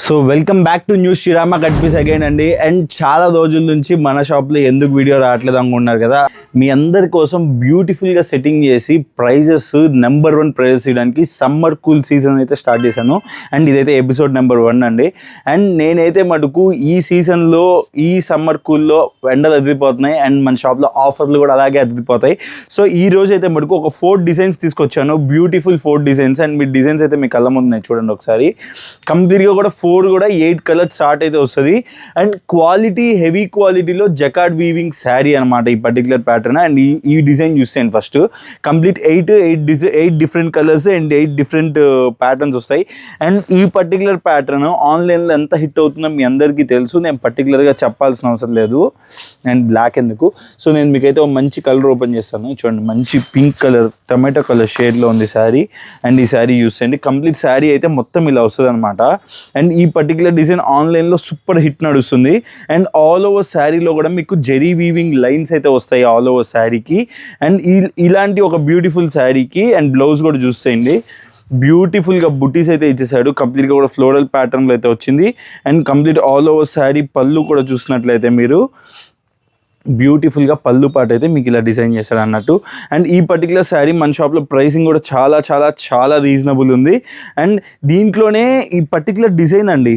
So welcome back to new Srirama cut piece again అండి. And చాలా రోజుల నుంచి మన షాప్లో ఎందుకు వీడియో రావట్లేదు అనుకుంటున్నారు కదా, మీ అందరి కోసం బ్యూటిఫుల్గా సెట్టింగ్ చేసి ప్రైజెస్ నెంబర్ 1 ప్రైజెస్ ఇవ్వడానికి సమ్మర్ కూల్ సీజన్ అయితే స్టార్ట్ చేశాను. అండ్ ఇదైతే ఎపిసోడ్ నెంబర్ 1 అండి. అండ్ నేనైతే మటుకు ఈ సీజన్లో ఈ సమ్మర్ కూల్లో ఎండలు అదిరిపోతున్నాయి అండ్ మన షాప్లో ఆఫర్లు కూడా అలాగే అదిరిపోతాయి. సో ఈ రోజు అయితే మటుకు ఒక 4 డిజైన్స్ తీసుకొచ్చాను, beautiful 4 designs. And me designs అయితే మీ కళ్ళ ముందు చూడండి ఒకసారి. కంప్లీట్గా కూడా 4 కూడా 8 కలర్స్ స్టార్ట్ అయితే వస్తుంది. అండ్ క్వాలిటీ హెవీ క్వాలిటీలో జకార్డ్ వీవింగ్ శారీ అనమాట ఈ పర్టికులర్ ప్యాటర్న్. అండ్ ఈ డిజైన్ చూసాను first. Complete 8 different colours and 8 different patterns వస్తాయి. అండ్ ఈ పర్టికులర్ ప్యాటర్న్ ఆన్లైన్లో ఎంత హిట్ అవుతుందో మీ అందరికీ తెలుసు, నేను పర్టికులర్గా చెప్పాల్సిన అవసరం లేదు. అండ్ బ్లాక్ ఎందుకు, సో నేను మీకైతే ఒక మంచి కలర్ ఓపెన్ చేస్తాను. చూడండి, మంచి పింక్ కలర్ టమాటో కలర్ షేడ్లో ఉంది శారీ. అండ్ ఈ శారీ యూస్ చేయండి. కంప్లీట్ శారీ అయితే మొత్తం ఇలా వస్తుంది అనమాట. అండ్ ఈ పర్టికులర్ డిజైన్ ఆన్లైన్లో సూపర్ హిట్ నడుస్తుంది. అండ్ ఆల్ ఓవర్ శారీలో కూడా మీకు జెరీ వీవింగ్ లైన్స్ అయితే వస్తాయి ఆల్ ఓవర్ శారీకి. అండ్ ఇలాంటి ఒక బ్యూటిఫుల్ శారీకి అండ్ బ్లౌజ్ కూడా చూసేయండి, బ్యూటిఫుల్గా బుటీస్ అయితే ఇచ్చేసాడు. కంప్లీట్గా కూడా ఫ్లోరల్ ప్యాటర్న్లో అయితే వచ్చింది. And complete all over sari పళ్ళు కూడా చూసినట్లయితే మీరు బ్యూటిఫుల్గా పళ్ళు పాట అయితే మీకు ఇలా డిజైన్ చేశాడు అన్నట్టు. అండ్ ఈ పర్టికులర్ శారీ మన షాప్లో ప్రైసింగ్ కూడా చాలా చాలా చాలా రీజనబుల్ ఉంది. అండ్ దీంట్లోనే ఈ పర్టికులర్ డిజైన్ అండి,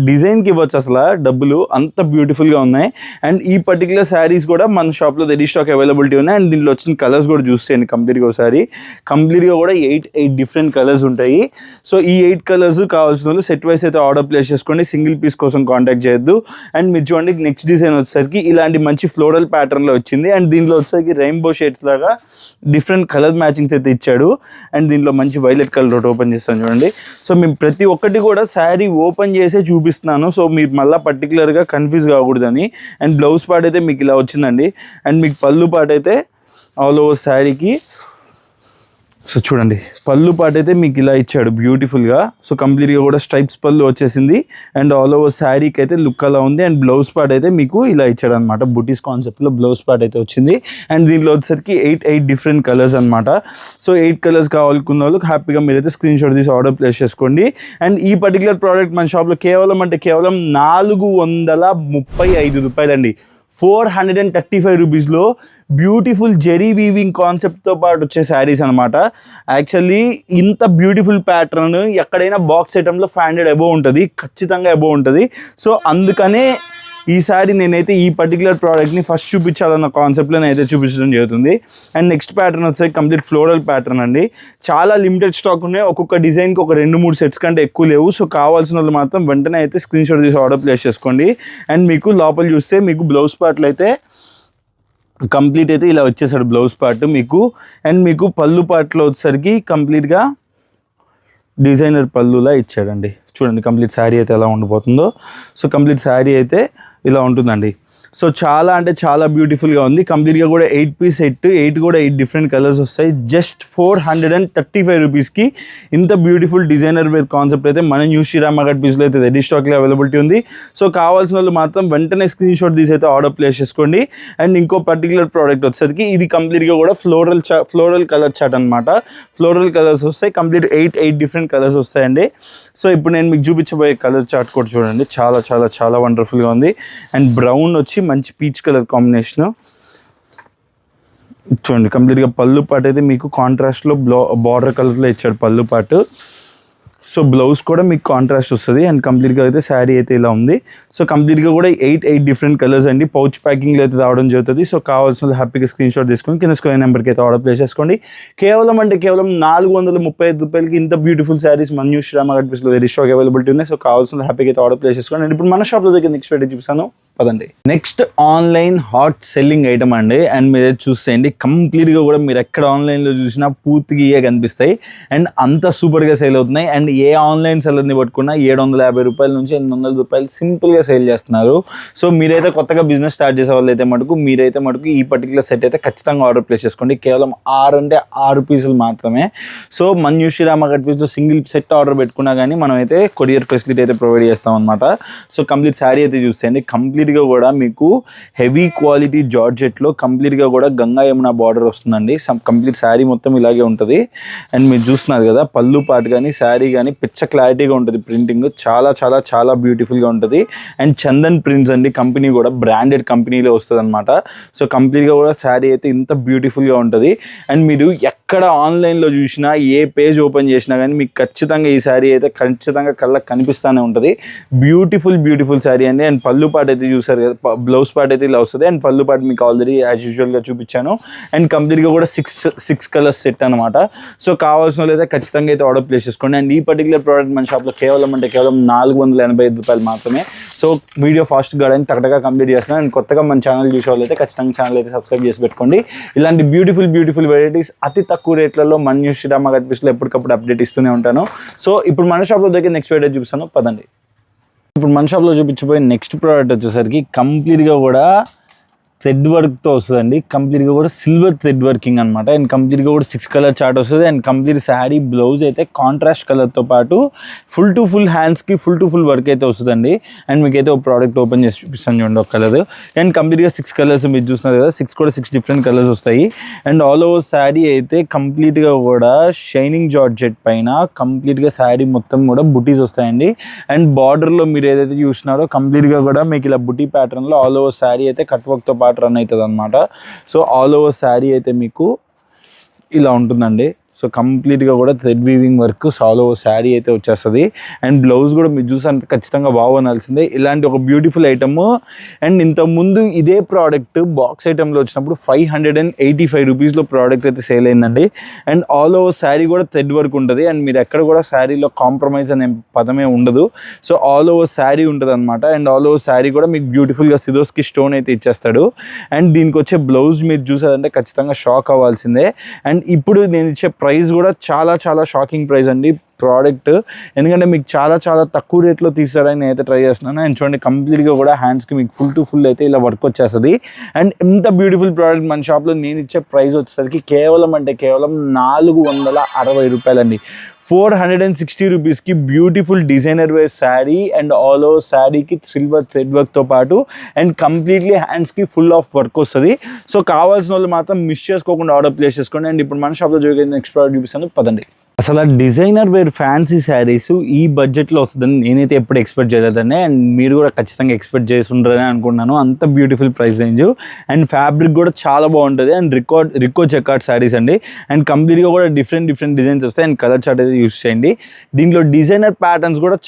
డిజైన్కి ఇవ్వచ్చు అసలు డబ్బులు, అంత బ్యూటిఫుల్గా ఉన్నాయి. అండ్ ఈ పర్టికులర్ శారీస్ కూడా మన షాప్లో రెడీ స్టాక్ అవైలబిలిటీ ఉన్నాయి. అండ్ దీంట్లో వచ్చిన కలర్స్ కూడా చూసేయండి. కంప్లీట్గా ఒకసారి కంప్లీట్గా కూడా 8 డిఫరెంట్ కలర్స్ ఉంటాయి. సో ఈ 8 కలర్స్ కావాల్సిన వాళ్ళు సెట్ వైస్ అయితే ఆర్డర్ ప్లేస్ చేసుకోండి, సింగిల్ పీస్ కోసం కాంటాక్ట్ చేయొద్దు. అండ్ మీరు చూడండి, నెక్స్ట్ డిజైన్ వచ్చేసరికి ఇలాంటి మంచి ఫ్లోరల్ ప్యాటర్న్లో వచ్చింది. అండ్ దీంట్లో వచ్చేసరికి రెయిన్బో షేడ్స్ లాగా డిఫరెంట్ కలర్ మ్యాచింగ్స్ అయితే ఇచ్చాడు. అండ్ దీంట్లో మంచి వైలెట్ కలర్ ఒకటి ఓపెన్ చేస్తాను చూడండి. సో మేము ప్రతి ఒక్కటి కూడా శారీ ఓపెన్ చేసే చూపిస్తున్నాను, సో మీరు మళ్ళీ పర్టికులర్గా కన్ఫ్యూజ్ కాకూడదని. అండ్ బ్లౌజ్ పార్ట్ అయితే మీకు ఇలా వచ్చిందండి. అండ్ మీకు పళ్ళు పార్ట్ అయితే ఆల్ ఓవర్ శారీకి, సో చూడండి పళ్ళు పార్ట్ అయితే మీకు ఇలా ఇచ్చాడు బ్యూటిఫుల్గా. సో కంప్లీట్గా కూడా స్ట్రైప్స్ పళ్ళు వచ్చేసింది. అండ్ ఆల్ ఓవర్ శారీకి అయితే లుక్ అలా ఉంది. అండ్ బ్లౌజ్ పార్ట్ అయితే మీకు ఇలా ఇచ్చాడు అనమాట, బుటీస్ కాన్సెప్ట్లో బ్లౌజ్ పార్ట్ అయితే వచ్చింది. అండ్ దీంట్లో వచ్చేసరికి 8 డిఫరెంట్ కలర్స్ అనమాట. సో 8 కలర్స్ కావాలనుకున్న వాళ్ళకి హ్యాపీగా మీరైతే స్క్రీన్ షాట్ తీసి ఆర్డర్ ప్లేస్ చేసుకోండి. అండ్ ఈ పర్టికులర్ ప్రోడక్ట్ మన షాప్లో కేవలం 435 రూపాయలండి, 435 రూపీస్లో బ్యూటిఫుల్ జెరీ వీవింగ్ కాన్సెప్ట్తో పాటు వచ్చే శారీస్ అనమాట. యాక్చువల్లీ ఇంత బ్యూటిఫుల్ ప్యాటర్న్ ఎక్కడైనా బాక్స్ ఐటెంలో 500 అబోవ్ ఉంటుంది, ఖచ్చితంగా అబోవ్ ఉంటుంది. సో అందుకనే ఈసారి నేనైతే ఈ పర్టికులర్ ప్రోడక్ట్ని ఫస్ట్ చూపించాలన్న కాన్సెప్ట్లో నేనైతే చూపించడం జరుగుతుంది. అండ్ నెక్స్ట్ ప్యాటర్న్ వచ్చేసి కంప్లీట్ ఫ్లోరల్ ప్యాటర్న్ అండి. చాలా లిమిటెడ్ స్టాక్ ఉన్నాయి, ఒక్కొక్క డిజైన్కి ఒక 2-3 సెట్స్ కంటే ఎక్కువ లేవు. సో కావాల్సిన వాళ్ళు మాత్రం వెంటనే అయితే స్క్రీన్ షాట్ తీసి ఆర్డర్ ప్లేస్ చేసుకోండి. అండ్ మీకు లోపల చూస్తే మీకు బ్లౌజ్ పార్ట్లు అయితే కంప్లీట్ అయితే ఇలా వచ్చేసాడు బ్లౌజ్ పార్ట్ మీకు. అండ్ మీకు పళ్ళు పార్ట్లో వచ్చేసరికి కంప్లీట్గా డిజైనర్ పళ్ళులా ఇచ్చాడండి. చూడండి కంప్లీట్ శారీ అయితే ఎలా ఉండిపోతుందో. సో కంప్లీట్ శారీ అయితే ఇలా ఉంటుందండి. సో చాలా అంటే చాలా బ్యూటిఫుల్గా ఉంది. కంప్లీట్గా కూడా 8 పీస్ సెట్, 8 కూడా 8 డిఫరెంట్ కలర్స్ వస్తాయి. జస్ట్ 435 రూపీస్కి ఇంత బ్యూటిఫుల్ డిజైనర్ వేర్ కాన్సెప్ట్ అయితే మన న్యూ శ్రీరామ కట్ పీస్లో అయితే రెడీ స్టాక్లో అవైలబిలిటీ ఉంది. సో కావాల్సిన వాళ్ళు మాత్రం వెంటనే స్క్రీన్ షాట్ తీసి అయితే ఆర్డర్ ప్లేస్ చేసుకోండి. అండ్ ఇంకో పర్టికులర్ ప్రోడక్ట్ వచ్చేసరికి ఇది కంప్లీట్గా కూడా ఫ్లోరల్ కలర్ చార్ట్ అనమాట. ఫ్లోరల్ కలర్స్ వస్తాయి, కంప్లీట్ 8 డిఫరెంట్ కలర్స్ వస్తాయండి. సో ఇప్పుడు నేను మీకు చూపించబోయే కలర్ చార్ట్ కూడా చూడండి, చాలా చాలా చాలా వండర్ఫుల్గా ఉంది. అండ్ బ్రౌన్ వచ్చి మంచి పీచ్ కలర్ కాంబినేషన్. చూడండి కంప్లీట్గా పళ్ళు పాటు అయితే మీకు కాంట్రాస్ట్లో బార్డర్ కలర్లో ఇచ్చాడు పళ్ళు పాటు. సో బ్లౌజ్ కూడా మీకు కాంట్రాస్ట్ వస్తుంది. అండ్ కంప్లీట్గా అయితే శారీ అయితే ఇలా ఉంది. సో కంప్లీట్గా కూడా 8 డిఫరెంట్ కలర్స్ అండి. పౌచ్ ప్యాకింగ్లో అయితే రావడం జరుగుతుంది. సో కావాల్సిన హ్యాపీగా స్క్రీన్ షాట్ తీసుకొని కింద స్క్రీన్ నెంబర్కి అయితే ఆర్డర్ ప్లేస్ చేసుకోండి. కేవలం 435 రూపాయలకి ఇంత బ్యూటిఫుల్ శారీస్ మన న్యూ శ్రీరామ కట్ పీస్లో రెడీ స్టాక్ అవైలబిలిటీ ఉన్నాయి. సో కావాల్సిన హ్యాపీగా అయితే ఆర్డర్ ప్లేస్ చేసుకోండి. అండ్ ఇప్పుడు మన షాప్లో దగ్గర నెక్స్ట్ వీడియో చూపిస్తాను పదండి. Next online hot selling item అండి. అండ్ మీరు చూసేయండి, కంప్లీట్గా కూడా మీరు ఎక్కడ ఆన్లైన్లో చూసినా పూర్తిగా ఇవే కనిపిస్తాయి. అండ్ అంత సూపర్గా సేల్ అవుతున్నాయి. అండ్ ఏ ఆన్లైన్ సెల్లర్ని పట్టుకున్నా 750 రూపాయల నుంచి 800 రూపాయలు సింపుల్గా సేల్ చేస్తున్నారు. సో మీరైతే కొత్తగా బిజినెస్ స్టార్ట్ చేసే వాళ్ళు అయితే మీరైతే ఈ పర్టికులర్ సెట్ అయితే ఖచ్చితంగా ఆర్డర్ ప్లేస్ చేసుకోండి. కేవలం 6 పీసులు మాత్రమే. సో మన న్యూ శ్రీరామ కట్ పీస్లో సింగిల్ సెట్ ఆర్డర్ పెట్టుకున్నా కానీ మనం అయితే కొరియర్ ఫెసిలిటీ అయితే ప్రొవైడ్ చేస్తాం అనమాట. సో కంప్లీట్ శారీ అయితే చూసేయండి, కంప్లీట్ కంప్లీట్గా కూడా మీకు హెవీ క్వాలిటీ జార్జెట్లో కంప్లీట్గా కూడా గంగా యమున బార్డర్ వస్తుందండి. కంప్లీట్ శారీ మొత్తం ఇలాగే ఉంటుంది. అండ్ మీరు చూస్తున్నారు కదా పళ్ళు పాటు కానీ శారీ కానీ పిచ్చ క్లారిటీగా ఉంటుంది. ప్రింటింగ్ చాలా చాలా చాలా బ్యూటిఫుల్గా ఉంటుంది. అండ్ చందన్ ప్రింట్స్ అండి, కంపెనీ కూడా బ్రాండెడ్ కంపెనీలో వస్తుంది అనమాట. సో కంప్లీట్గా కూడా శారీ అయితే ఇంత బ్యూటిఫుల్గా ఉంటుంది. అండ్ మీరు ఎక్కడ ఆన్లైన్లో చూసినా ఏ పేజ్ ఓపెన్ చేసినా కానీ మీకు ఖచ్చితంగా ఈ శారీ అయితే ఖచ్చితంగా కళ్ళకి కనిపిస్తూనే ఉంటుంది. బ్యూటిఫుల్ శారీ అండి. అండ్ పళ్ళు పాటు అయితే చూసారు కదా, బ్లౌజ్ పార్ట్ అయితే ఇలా వస్తుంది. అండ్ పళ్ళు పాటు మీకు ఆల్రెడీ యాజ్ యూజువల్గా చూపించాను. అండ్ కంప్లీట్గా కూడా సిక్స్ కలర్స్ సెట్ అనమాట. సో కావాల్సిన వాళ్ళు అయితే ఖచ్చితంగా అయితే ఆర్డర్ ప్లేస్ చేసుకోండి. అండ్ ఈ పర్టికులర్ ప్రోడక్ట్ మన షాప్లో కేవలం 485 రూపాయలు మాత్రమే. సో వీడియో ఫాస్ట్ గార్డెన్ టకటగా కంప్లీట్ చేస్తున్నాను. అండ్ కొత్తగా మన ఛానల్ చూసే వాళ్ళు అయితే ఖచ్చితంగా ఛానల్ అయితే సబ్స్క్రైబ్ చేసి పెట్టుకోండి. ఇలాంటి బ్యూటిఫుల్ వెరైటీస్ అతి తక్కువ రేట్లలో మన న్యూస్ శ్రీరామ గడ్పిస్లో ఎప్పటికప్పుడు అప్డేట్ ఇస్తూనే ఉంటాను. సో ఇప్పుడు మన షాప్లో దగ్గర నెక్స్ట్ వీడియో చూపిస్తాను, పదండి. ఇప్పుడు మన షాప్లో చూపించబోయే నెక్స్ట్ ప్రోడక్ట్ వచ్చేసరికి కంప్లీట్గా కూడా థ్రెడ్ వర్క్తో వస్తుందండి. కంప్లీట్గా కూడా సిల్వర్ థ్రెడ్ వర్కింగ్ అనమాట. అండ్ కంప్లీట్గా కూడా 6 కలర్ చార్ట్ వస్తుంది. అండ్ కంప్లీట్ శారీ బ్లౌజ్ అయితే కాంట్రాస్ట్ కలర్తో పాటు ఫుల్ హ్యాండ్స్కి ఫుల్ వర్క్ అయితే వస్తుందండి. అండ్ మీకైతే ఒక ప్రోడక్ట్ ఓపెన్ చేసి చూపిస్తాను చూడండి ఒక కలర్. అండ్ కంప్లీట్గా 6 కలర్స్ మీరు చూస్తున్నారు కదా, 6 డిఫరెంట్ కలర్స్ వస్తాయి. అండ్ ఆల్ ఓవర్ శారీ అయితే కంప్లీట్గా కూడా షైనింగ్ జార్జెట్ పైన కంప్లీట్గా శారీ మొత్తం కూడా బుటీస్ వస్తాయండి. అండ్ బార్డర్లో మీరు ఏదైతే చూసినారో కంప్లీట్గా కూడా మీకు ఇలా బుటీ ప్యాటర్న్లో ఆల్ ఓవర్ శారీ అయితే కట్ వర్క్తో పాటు రన్ అవుతుంది అనమాట. సో ఆల్ ఓవర్ శారీ అయితే మీకు ఇలా ఉంటుందండి. సో కంప్లీట్గా కూడా thread weaving work all over sari అయితే వచ్చేస్తుంది. అండ్ బ్లౌజ్ కూడా మీరు చూసారంటే ఖచ్చితంగా బాగునాల్సిందే. ఇలాంటి ఒక బ్యూటిఫుల్ ఐటమ్. అండ్ ఇంతకుముందు ఇదే ప్రోడక్ట్ బాక్స్ ఐటెంలో వచ్చినప్పుడు 585 రూపీస్లో ప్రోడక్ట్ అయితే సేల్ అయిందండి. అండ్ ఆల్ ఓవర్ శారీ కూడా థ్రెడ్ వర్క్ ఉంటుంది. అండ్ మీరు ఎక్కడ కూడా శారీలో కాంప్రమైజ్ అనే పదమే ఉండదు. సో ఆల్ ఓవర్ శారీ ఉంటుంది అనమాట. అండ్ ఆల్ ఓవర్ శారీ కూడా మీకు బ్యూటిఫుల్గా సిదోస్కి స్టోన్ అయితే ఇచ్చేస్తాడు. అండ్ దీనికి వచ్చే బ్లౌజ్ మీరు చూసారంటే ఖచ్చితంగా షాక్ అవ్వాల్సిందే. అండ్ ఇప్పుడు నేను ఇచ్చే ప్రైస్ కూడా చాలా చాలా షాకింగ్ ప్రైస్ అండి ప్రోడక్ట్. ఎందుకంటే మీకు చాలా చాలా తక్కువ రేట్లో తీసాడని నేనైతే ట్రై చేస్తున్నాను. అండ్ చూడండి కంప్లీట్గా కూడా హ్యాండ్స్కి మీకు ఫుల్ అయితే ఇలా వర్క్ వచ్చేస్తుంది. అండ్ ఇంత బ్యూటిఫుల్ ప్రోడక్ట్ మన షాప్లో నేను ఇచ్చే ప్రైస్ వచ్చేసరికి కేవలం 460 రూపాయలండి. 460 రూపీస్కి beautiful designer wear sari. And all over శారీకి సిల్వర్ థ్రెడ్ వర్క్తో పాటు అండ్ కంప్లీట్లీ హ్యాండ్స్కి ఫుల్ ఆఫ్ వర్క్ వస్తుంది. సో కావాల్సిన వాళ్ళు మాత్రం మిస్ చేసుకోకుండా ఆర్డర్ ప్లేస్ చేసుకోండి. అండ్ ఇప్పుడు మన షాప్లో జరిగే నెక్స్ట్ ప్రోడక్ట్ చూపిస్తాను, పదండి. అసలు ఆ డిజైనర్ వేర్ ఫ్యాన్సీ శారీస్ ఈ బడ్జెట్లో వస్తుందని నేనైతే ఎప్పుడు ఎక్స్పెక్ట్ చేయలేదండి. అండ్ మీరు కూడా ఖచ్చితంగా ఎక్స్పెక్ట్ చేసి ఉండరని అనుకున్నాను. అంత beautiful price range. And fabric కూడా చాలా బాగుంటుంది. అండ్ రికో చెక్కార్డ్ శారీస్ అండి. అండ్ కంప్లీట్గా కూడా డిఫరెంట్ డిజైన్స్ వస్తాయి. అండ్ కలర్ చార్ట్ అయితే యూస్ చేయండి. దీంట్లో డిజైనర్ ప్యాటర్న్స్ కూడా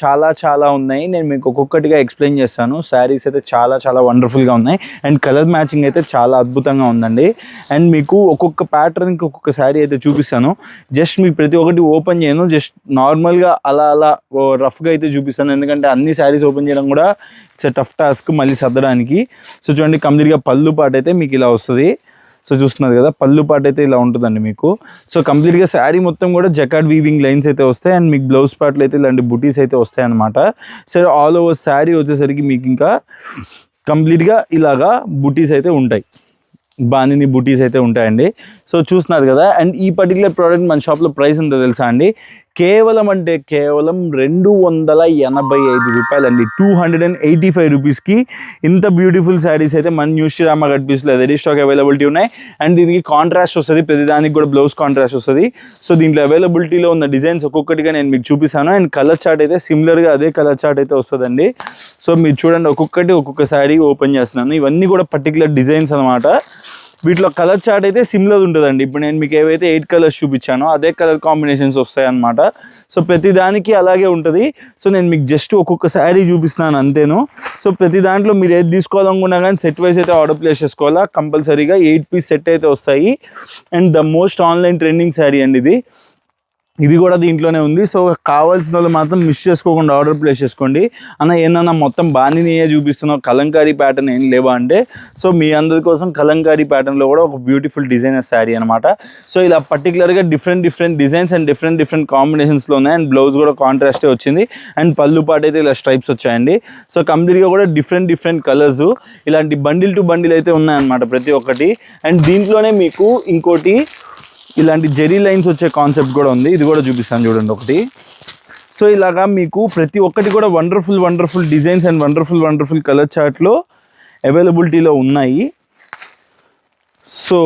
చాలా ఉన్నాయి. నేను మీకు ఒక్కొక్కటిగా ఎక్స్ప్లెయిన్ చేస్తాను. శారీస్ అయితే చాలా వండర్ఫుల్గా ఉన్నాయి. అండ్ కలర్ మ్యాచింగ్ అయితే చాలా అద్భుతంగా ఉందండి. అండ్ మీకు ఒక్కొక్క ప్యాటర్న్కి ఒక్కొక్క శారీ అయితే చూపిస్తాను. జస్ట్ మీకు ప్రతి ఒక్కటి ఓపెన్ చేయను, జస్ట్ నార్మల్గా అలా రఫ్గా అయితే చూపిస్తాను. ఎందుకంటే అన్ని శారీస్ ఓపెన్ చేయడం కూడా ఇట్స్ టఫ్ టాస్క్ మళ్ళీ సర్దడానికి. సో చూడండి కంప్లీట్గా పళ్ళు పాటు అయితే మీకు ఇలా వస్తుంది. సో చూస్తున్నారు కదా పళ్ళు పాటు అయితే ఇలా ఉంటుందండి మీకు. సో కంప్లీట్గా శారీ మొత్తం కూడా జకార్డ్ వీవింగ్ లైన్స్ అయితే వస్తాయి. అండ్ మీకు బ్లౌజ్ పార్ట్లు అయితే ఇలాంటి బుటీస్ అయితే వస్తాయి అనమాట. సరే ఆల్ ఓవర్ శారీ వచ్చేసరికి మీకు ఇంకా కంప్లీట్గా ఇలాగా బుటీస్ అయితే ఉంటాయి, బాణిని బుటీస్ అయితే ఉంటాయండి. సో చూస్తున్నారు కదా. అండ్ ఈ పర్టికులర్ ప్రోడక్ట్ మన షాప్లో ప్రైస్ ఎంతో తెలుసా అండి? కేవలం 285 రూపాయలండి. 285 రూపీస్కి ఇంత బ్యూటిఫుల్ శారీస్ అయితే మన న్యూ శ్రీరామ గడ్పిస్లో రెడీ స్టాక్ అవైలబిలిటీ ఉన్నాయి. అండ్ దీనికి కాంట్రాస్ట్ వస్తుంది, ప్రతిదానికి కూడా బ్లౌజ్ కాంట్రాస్ట్ వస్తుంది. సో దీంట్లో అవైలబిలిటీలో ఉన్న డిజైన్స్ ఒక్కొక్కటిగా నేను మీకు చూపిస్తాను. అండ్ కలర్ చార్ట్ అయితే సిమిలర్గా అదే కలర్ చార్ట్ అయితే వస్తుందండి. సో మీరు చూడండి ఒక్కొక్క శారీ ఓపెన్ చేస్తున్నాను. ఇవన్నీ కూడా పర్టికులర్ డిజైన్స్ అనమాట. వీటిలో కలర్ చార్ట్ అయితే సిమిలర్ ఉంటుందండి. ఇప్పుడు నేను మీకు ఏవైతే 8 కలర్స్ చూపించానో అదే కలర్ కాంబినేషన్స్ వస్తాయి అన్నమాట. సో ప్రతి దానికి అలాగే ఉంటుంది. సో నేను మీకు జస్ట్ ఒక్కొక్క శారీ చూపిస్తున్నాను అంతేను. సో ప్రతి దాంట్లో మీరు ఏది తీసుకోవాలనుకున్నా కానీ సెట్ వైజ్ అయితే ఆర్డర్ ప్లేస్ చేసుకోవాలా. కంపల్సరీగా 8 పీస్ సెట్ అయితే వస్తాయి. And the most online trending sari అండి ఇది కూడా దీంట్లోనే ఉంది. సో కావాల్సిన వాళ్ళు మాత్రం మిస్ చేసుకోకుండా ఆర్డర్ ప్లేస్ చేసుకోండి. అన్న ఏందన్నా మొత్తం బాణీనియే చూపిస్తున్నావు, కలంకారీ ప్యాటర్న్ ఏం లేవా అంటే, సో మీ అందరి కోసం కలంకారీ ప్యాటర్న్లో కూడా ఒక బ్యూటిఫుల్ డిజైనర్ శారీ అనమాట. సో ఇలా పర్టికులర్గా డిఫరెంట్ డిజైన్స్ అండ్ డిఫరెంట్ కాంబినేషన్స్లో ఉన్నాయి. అండ్ బ్లౌజ్ కూడా కాంట్రాస్టే వచ్చింది. అండ్ పళ్ళు పాటు అయితే ఇలా స్ట్రైప్స్ వచ్చాయండి. సో కంప్లీట్గా కూడా డిఫరెంట్ కలర్స్ ఇలాంటి బండిల్ టు బండిల్ అయితే ఉన్నాయన్నమాట ప్రతి ఒక్కటి. అండ్ దీంట్లోనే మీకు ఇంకోటి ఇలాంటి జెరీ లైన్స్ వచ్చే కాన్సెప్ట్ కూడా ఉంది. ఇది కూడా చూపిస్తాను చూడండి ఒకటి. సో ఇలాగా మీకు ప్రతి ఒక్కటి కూడా wonderful designs and wonderful colour చార్ట్లో అవైలబిలిటీలో ఉన్నాయి. సో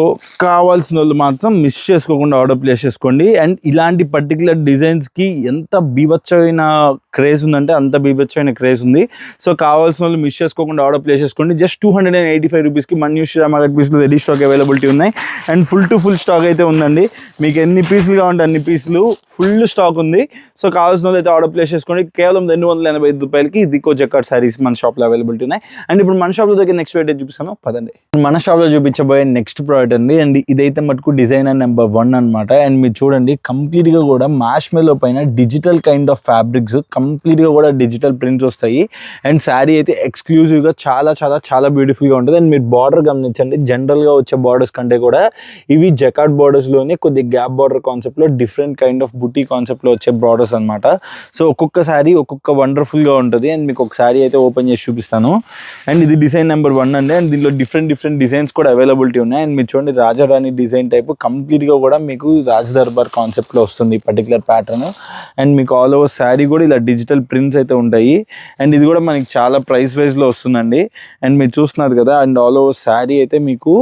కావాల్సిన వాళ్ళు మాత్రం మిస్ చేసుకోకుండా ఆర్డర్ ప్లేస్ చేసుకోండి. అండ్ ఇలాంటి పర్టికులర్ డిజైన్స్కి ఎంత బీభత్సమైన క్రేజ్ ఉందంటే అంత బీభత్సమైన క్రేజ్ ఉంది. సో కావాల్సిన వాళ్ళు మిస్ చేసుకోకుండా ఆర్డర్ ప్లేస్ చేసుకోండి. జస్ట్ 285 రూపీస్కి మన న్యూ శ్రీరామ గట్ పీస్లో రెడీ స్టాక్ అవైలబిలిటీ ఉన్నాయి. And full to full stock అయితే ఉందండి. మీకు ఎన్ని పీసులు కావాలంటే అన్ని పీసులు ఫుల్ స్టాక్ ఉంది. సో కావాల్సిన వాళ్ళు అయితే ఆర్డర్ ప్లేస్ చేసుకోండి. కేవలం 285 రూపాయలకి దిక్కో జకార్డ్ సారీస్ మన షాప్లో అవైలబిలిటీ ఉన్నాయి. అండ్ ఇప్పుడు మన షాప్లో దగ్గర నెక్స్ట్ వెయిట్ చూపిస్తాను పదండి. మన షాప్లో చూపించబోయే నెక్స్ట్ ప్రోడక్ట్ అండి. అండ్ ఇదైతే మటుకు డిజైనర్ నెంబర్ 1 అనమాట. అండ్ మీరు చూడండి కంప్లీట్గా కూడా మార్ష్మెల్లో పైన డిజిటల్ కైండ్ ఆఫ్ ఫ్యాబ్రిక్స్, కంప్లీట్గా కూడా డిజిటల్ ప్రింట్స్ వస్తాయి. అండ్ శారీ అయితే ఎక్స్క్లూజివ్గా చాలా చాలా చాలా బ్యూటిఫుల్గా ఉంటుంది. అండ్ మీరు బార్డర్ గమనించండి, జనరల్గా వచ్చే బార్డర్స్ కంటే కూడా ఇవి జకార్డ్ బార్డర్స్లోనే కొద్ది గ్యాప్ బార్డర్ కాన్సెప్ట్లో డిఫరెంట్ కైండ్ ఆఫ్ బుటీ కాన్సెప్ట్లో వచ్చే బార్డర్స్ అనమాట. సో ఒక్కొక్క శారీ ఒక్కొక్క వండర్ఫుల్గా ఉంటుంది. అండ్ మీకు ఒక శారీ అయితే ఓపెన్ చేసి చూపిస్తాను. అండ్ ఇది డిజైన్ నెంబర్ 1 అండి. అండ్ దీనిలో డిఫరెంట్ డిజైన్స్ కూడా అవైలబిలిటీ ఉన్నాయి. అండ్ మీరు చూడండి రాజారాణి డిజైన్ టైప్ కంప్లీట్గా కూడా మీకు రాజ్ దర్బార్ కాన్సెప్ట్లో వస్తుంది ఈ పర్టికులర్ ప్యాటర్న్. అండ్ మీకు ఆల్ ఓవర్ శారీ కూడా ఇలా డిజిటల్ ప్రింట్స్ అయితే ఉంటాయి. అండ్ ఇది కూడా మనకి చాలా ప్రైస్ వైజ్లో వస్తుందండి. అండ్ మీరు చూస్తున్నారు కదా. అండ్ ఆల్ ఓవర్ శారీ అయితే మీకు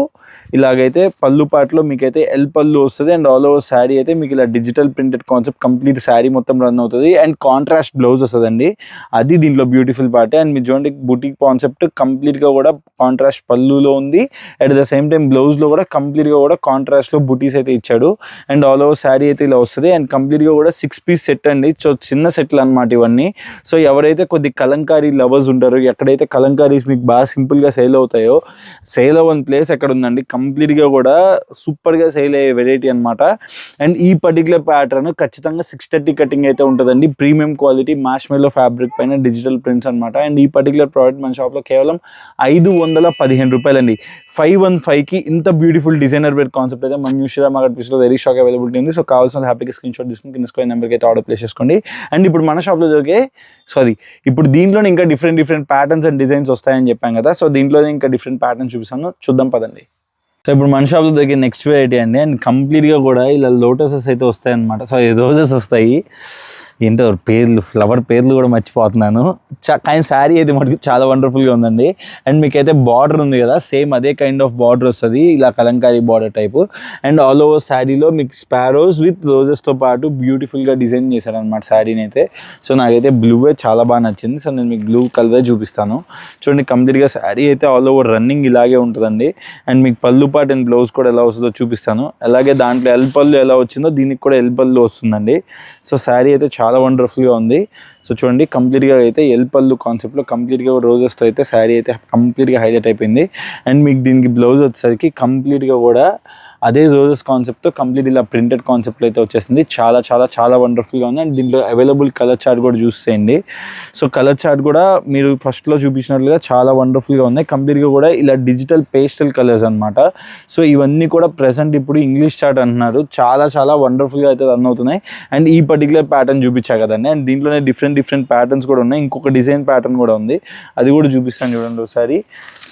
ఇలాగైతే పళ్ళు పాటలో మీకైతే ఎల్ పళ్ళు వస్తుంది. అండ్ ఆల్ ఓవర్ శారీ అయితే మీకు ఇలా digital printed concept complete sari మొత్తం రన్ అవుతుంది. అండ్ కాంట్రాస్ట్ బ్లౌజ్ వస్తుందండి, అది దీంట్లో బ్యూటిఫుల్ పార్ట్. అండ్ మీరు చూడండి బుటీక్ కాన్సెప్ట్ కంప్లీట్గా కూడా కాంట్రాస్ట్ పళ్ళులో ఉంది. అట్ ద సేమ్ టైం బ్లౌజ్లో కూడా కంప్లీట్గా కూడా కాంట్రాస్ట్లో బుటీస్ అయితే ఇచ్చాడు. అండ్ ఆల్ ఓవర్ శారీ అయితే ఇలా వస్తుంది. అండ్ కంప్లీట్గా కూడా 6 పీస్ సెట్ అండి. సో చిన్న సెట్లు అనమాట ఇవన్నీ. సో ఎవరైతే కొద్ది కలంకారీ లవర్స్ ఉంటారో, ఎక్కడైతే కలంకారీస్ మీకు బాగా సింపుల్గా సేల్ అవుతాయో, సేల్ అవ్వని ప్లేస్ ఎక్కడ ఉందండి, కంప్లీట్గా కూడా సూపర్గా సేల్ అయ్యే వెరైటీ అనమాట. అండ్ ఈ పర్టికులర్ ప్యాటర్న్ ఖచ్చితంగా 630 కటింగ్ అయితే ఉంటుందండి. ప్రీమియం క్వాలిటీ మార్ష్మెల్లో ఫ్యాబ్రిక్ పైన డిజిటల్ ప్రింట్స్ అనమాట. అండ్ ఈ పర్టికులర్ ప్రోడక్ట్ మన షాప్లో కేవలం 515 రూపాయలండి. 515కి ఇంత బ్యూటిఫుల్ డిజైనర్ వేర్ కాన్సెప్ట్ అయితే మన న్యూ శ్రీరామ గట్ పీస్లో వెరీ స్టాక్ అవైలబిలిటీ ఉంది. సో కావాల్సిన హ్యాపీగా స్క్రీన్ షాట్ తీసుకుని కింద స్క్రీన్ నెంబర్కి అయితే ఆర్డర్ ప్లేస్ చేసుకోండి. అండ్ ఇప్పుడు మన షాప్లో దొరికే ఇప్పుడు దీంట్లోనే ఇంకా డిఫరెంట్ ప్యాటర్న్స్ అండ్ డిజైన్స్ వస్తాయని చెప్పాం కదా. సో దీంట్లోనే ఇంకా డిఫరెంట్ ప్యాటర్న్స్ చూపిస్తాను, చూద్దాం పదండి. సో ఇప్పుడు మన షాప్లో దొరికే నెక్స్ట్ వెరైటీ అండి. అండ్ కంప్లీట్గా కూడా ఇలా లోటసెస్ అయితే వస్తాయి అనమాట. సో రోజెస్ వస్తాయి, ఏంటో పేర్లు, ఫ్లవర్ పేర్లు కూడా మర్చిపోతున్నాను. కానీ శారీ అయితే మటుకు చాలా వండర్ఫుల్గా ఉందండి. అండ్ మీకైతే బార్డర్ ఉంది కదా, సేమ్ అదే కైండ్ ఆఫ్ బార్డర్ వస్తుంది, ఇలా Kalamkari border type. And all over శారీలో మీకు స్పారోస్ విత్ రోజెస్తో పాటు బ్యూటిఫుల్గా డిజైన్ చేశాడు అనమాట శారీని అయితే. సో నాకైతే బ్లూవే చాలా బాగా నచ్చింది. సో నేను మీకు బ్లూ కలరే చూపిస్తాను. చూడండి కంప్లీట్గా శారీ అయితే ఆల్ ఓవర్ రన్నింగ్ ఇలాగే ఉంటుందండి. అండ్ మీకు పళ్ళు పార్ట్ అండ్ బ్లౌజ్ కూడా ఎలా వస్తుందో చూపిస్తాను. అలాగే దాంట్లో ఎల్ పళ్ళు ఎలా వచ్చిందో దీనికి కూడా ఎల్ పళ్ళు వస్తుందండి. సో శారీ అయితే చాలా వండర్ఫుల్గా ఉంది. సో చూడండి కంప్లీట్గా అయితే ఎల్ పళ్ళు కాన్సెప్ట్లో కంప్లీట్గా రోజెస్తో అయితే శారీ అయితే కంప్లీట్గా హైలైట్ అయిపోయింది. అండ్ మీకు దీనికి బ్లౌజ్ వచ్చేసరికి కంప్లీట్గా కూడా అదే రోజెస్ కాన్సెప్ట్తో కంప్లీట్ ఇలా ప్రింటెడ్ కాన్సెప్ట్లో అయితే వచ్చేసింది. చాలా చాలా చాలా వండర్ఫుల్గా ఉంది. అండ్ దీంట్లో అవైలబుల్ కలర్ చార్ట్ కూడా చూసేయండి. సో కలర్ చార్ట్ కూడా మీరు ఫస్ట్లో చూపించినట్లుగా చాలా వండర్ఫుల్గా ఉన్నాయి. కంప్లీట్గా కూడా ఇలా డిజిటల్ పేస్టల్ కలర్స్ అనమాట. సో ఇవన్నీ కూడా ప్రెసెంట్ ఇప్పుడు ఇంగ్లీష్ చార్ట్ అంటున్నారు, చాలా చాలా వండర్ఫుల్గా అయితే రన్ అవుతున్నాయి. అండ్ ఈ పర్టికులర్ ప్యాటర్న్ చూపించా కదండి. అండ్ దీంట్లోనే డిఫరెంట్ ప్యాటర్న్స్ కూడా ఉన్నాయి. ఇంకొక డిజైన్ ప్యాటర్న్ కూడా ఉంది, అది కూడా చూపిస్తాను చూడండి ఒకసారి.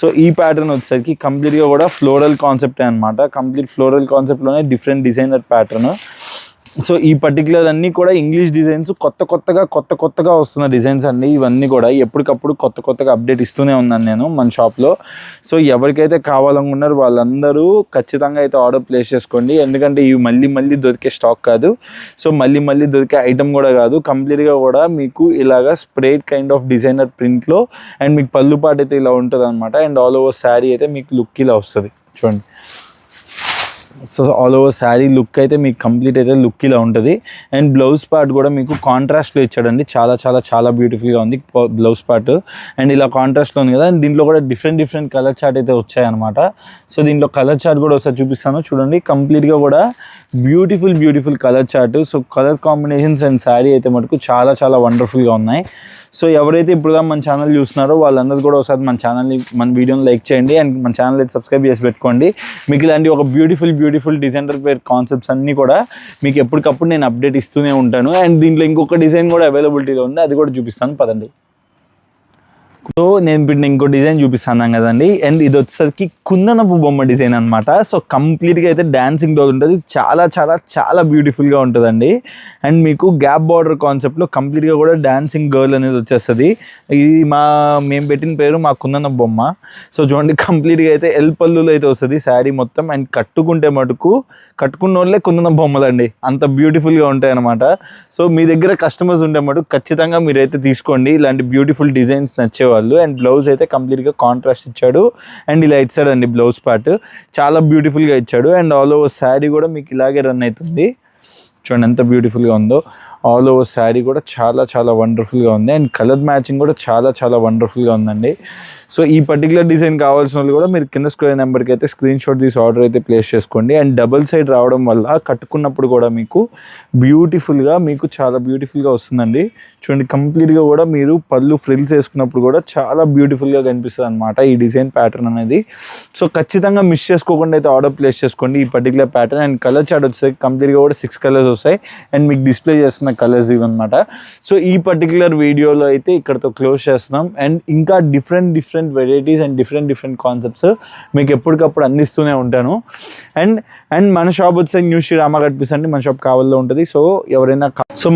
సో ఈ ప్యాటర్న్ వచ్చేసరికి కంప్లీట్గా కూడా ఫ్లోరల్ కాన్సెప్టే అనమాట. కంప్లీట్ ఫ్లోరల్ కాన్సెప్ట్లోనే డిఫరెంట్ డిజైనర్ ప్యాటర్న్. సో ఈ పర్టికులర్ అన్నీ కూడా ఇంగ్లీష్ డిజైన్స్, కొత్తగా వస్తున్న డిజైన్స్ అండి ఇవన్నీ కూడా. ఎప్పటికప్పుడు కొత్తగా అప్డేట్ ఇస్తూనే ఉన్నాను నేను మన షాప్లో. సో ఎవరికైతే కావాలనుకున్నారో వాళ్ళందరూ ఖచ్చితంగా అయితే ఆర్డర్ ప్లేస్ చేసుకోండి. ఎందుకంటే ఇవి మళ్ళీ దొరికే స్టాక్ కాదు. సో మళ్ళీ దొరికే ఐటమ్ కూడా కాదు. కంప్లీట్గా కూడా మీకు ఇలాగా స్ప్రేడ్ కైండ్ ఆఫ్ డిజైనర్ ప్రింట్లో అండ్ మీకు పళ్ళు పాటు అయితే ఇలా ఉంటుంది అనమాట. అండ్ ఆల్ ఓవర్ శారీ అయితే మీకు లుక్ ఇలా వస్తుంది చూడండి. So all over sari look అయితే మీకు కంప్లీట్ అయితే లుక్ ఇలా ఉంటుంది. అండ్ బ్లౌజ్ పార్ట్ కూడా మీకు కాంట్రాస్ట్లో ఇచ్చాడండి. చాలా చాలా చాలా బ్యూటిఫుల్గా ఉంది బ్లౌజ్ పార్ట్. అండ్ ఇలా కాంట్రాస్ట్లో ఉంది కదా. అండ్ దీంట్లో కూడా డిఫరెంట్ కలర్ చార్ట్ అయితే వచ్చాయన్నమాట. సో దీంట్లో కలర్ చార్ట్ కూడా ఒకసారి చూపిస్తాను చూడండి. కంప్లీట్గా కూడా beautiful colour chart. So colour combinations and sari అయితే మటుకు చాలా చాలా వండర్ఫుల్గా ఉన్నాయి. సో ఎవరైతే ఇప్పుడు మన ఛానల్ చూస్తున్నారో వాళ్ళందరూ కూడా ఒకసారి మన వీడియోని లైక్ చేయండి. అండ్ మన ఛానల్ అయితే సబ్స్క్రైబ్ చేసి పెట్టుకోండి. మీకు ఇలాంటి ఒక బ్యూటిఫుల్ డిజైనర్ వేర్ కాన్సెప్ట్స్ అన్నీ కూడా మీకు ఎప్పటికప్పుడు నేను అప్డేట్ ఇస్తూనే ఉంటాను. అండ్ దీంట్లో ఇంకొక డిజైన్ కూడా అవైలబిలిటీలో ఉంది, అది కూడా చూపిస్తాను పదండి. సో నేను ఇప్పుడు ఇంకో డిజైన్ చూపిస్తాను కదండి, అండ్ ఇది వచ్చేసరికి కుందనపు బొమ్మ డిజైన్ అనమాట. సో కంప్లీట్గా అయితే డాన్సింగ్ డోల్ ఉంటుంది, చాలా చాలా చాలా బ్యూటిఫుల్గా ఉంటుందండి. అండ్ మీకు గ్యాప్ బార్డర్ కాన్సెప్ట్లో కంప్లీట్గా కూడా డాన్సింగ్ గర్ల్ అనేది వచ్చేస్తుంది. ఇది మేము పెట్టిన పేరు మా కుందనపు బొమ్మ. సో చూడండి కంప్లీట్గా అయితే ఎల్ పళ్ళులో అయితే వస్తుంది శారీ మొత్తం. అండ్ కట్టుకుంటే మటుకు కట్టుకున్న వాళ్ళే కుందనపు బొమ్మలండి, అంత బ్యూటిఫుల్గా ఉంటాయి అనమాట. సో మీ దగ్గర కస్టమర్స్ ఉంటే మటుకు ఖచ్చితంగా మీరైతే తీసుకోండి ఇలాంటి బ్యూటిఫుల్ డిజైన్స్ నచ్చేవాళ్ళు. అండ్ బ్లౌజ్ అయితే కంప్లీట్గా కాంట్రాస్ట్ ఇచ్చాడు, అండ్ ఇలా ఇచ్చాడండి బ్లౌజ్ పార్ట్, చాలా బ్యూటిఫుల్గా ఇచ్చాడు. అండ్ ఆల్ ఓవర్ శారీ కూడా మీకు ఇలాగే రన్ అవుతుంది. చూడండి ఎంత బ్యూటిఫుల్గా ఉందో. ఆల్ ఓవర్ శారీ కూడా చాలా చాలా వండర్ఫుల్గా ఉంది. అండ్ కలర్ మ్యాచింగ్ కూడా చాలా చాలా వండర్ఫుల్గా ఉందండి. సో ఈ పర్టికులర్ డిజైన్ కావాల్సిన వాళ్ళు కూడా మీరు కింద స్క్వేర్ నెంబర్కి అయితే స్క్రీన్ షాట్ తీసి ఆర్డర్ అయితే ప్లేస్ చేసుకోండి. అండ్ డబుల్ సైడ్ రావడం వల్ల కట్టుకున్నప్పుడు కూడా మీకు బ్యూటిఫుల్గా మీకు చాలా బ్యూటిఫుల్గా వస్తుందండి. చూడండి కంప్లీట్గా కూడా మీరు పళ్ళు ఫ్రిల్స్ వేసుకున్నప్పుడు కూడా చాలా బ్యూటిఫుల్గా కనిపిస్తుంది అనమాట ఈ డిజైన్ ప్యాటర్న్ అనేది. సో ఖచ్చితంగా మిస్ చేసుకోకుండా అయితే ఆర్డర్ ప్లేస్ చేసుకోండి ఈ particular pattern. And colour chart వచ్చేసి కంప్లీట్గా కూడా 6 కలర్స్ వస్తాయి, అండ్ మీకు డిస్ప్లే చేస్తున్న కలర్స్ ఇవన్నమాట. సో ఈ పర్టికులర్ వీడియోలో అయితే ఇక్కడతో క్లోజ్ చేస్తున్నాం. అండ్ ఇంకా different varieties and different concepts మీకు ఎప్పటికప్పుడు అందిస్తూనే ఉంటాను. అండ్ మన షాప్ వచ్చేసరికి న్యూ శ్రీరామ గడ్పిస్ అండి, మన షాప్ కావలిలో ఉంటుంది. సో ఎవరైనా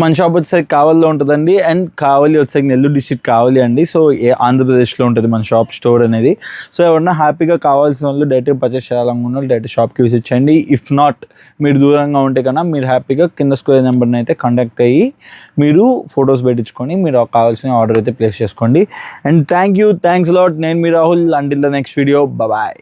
మన షాప్ వచ్చేసరికి కావలిలో ఉంటుందండి. అండ్ కావలి వచ్చేసరికి నెల్లూరు డిస్ట్రిక్ట్ కావలి అండి. సో ఆంధ్రప్రదేశ్లో ఉంటుంది మన షాప్ స్టోర్ అనేది. సో ఎవరైనా హ్యాపీగా కావాల్సిన వాళ్ళు డైరెక్ట్గా పర్చేస్ చేయాలనుకున్న వాళ్ళు డైరెక్ట్ షాప్కి విజిట్ చేయండి. ఇఫ్ నాట్ మీరు దూరంగా ఉంటే కన్నా మీరు హ్యాపీగా కింద స్క్వేర్ నెంబర్ని అయితే కాంటాక్ట్ అయ్యి మీరు ఫొటోస్ పెట్టించుకొని మీరు కావాల్సిన ఆర్డర్ అయితే ప్లేస్ చేసుకోండి. And thanks lot. నేను మీ Rahul. Until the next video, bye.